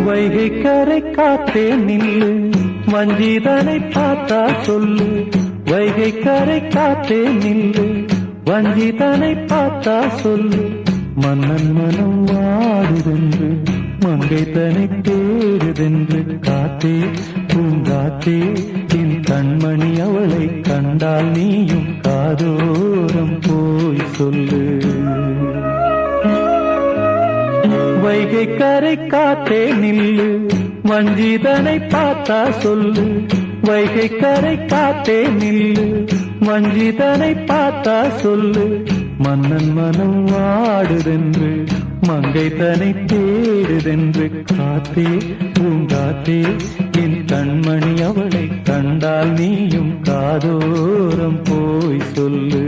வைகை கரை காத்தே நில்லு, வஞ்சிதனை பார்த்தா சொல்லு. வைகை கரை காத்தே நில்லு, வஞ்சிதனை பார்த்தா சொல்லு. மன்னன் மனம் வாடுதென்று, மங்கை தனை தேடுதென்று. காத்தே பூங்காத்தே, என் கண்மணி அவளை கண்டால் நீயும் காதோரம் போய் சொல்லு. வைகை கரை காத்தே நில்லு, வஞ்சிதனை பார்த்தா சொல்லு. வைகை கரை காத்தே நில்லு, வஞ்சிதனை பார்த்தா சொல்லு. மன்னன் மனம் வாடுதென்று, மங்கை தனை தேடுதென்று. காத்தே பூங்காத்தே, என் கண்மணி அவளை கண்டால் நீயும் காதோரம் போய் சொல்லு.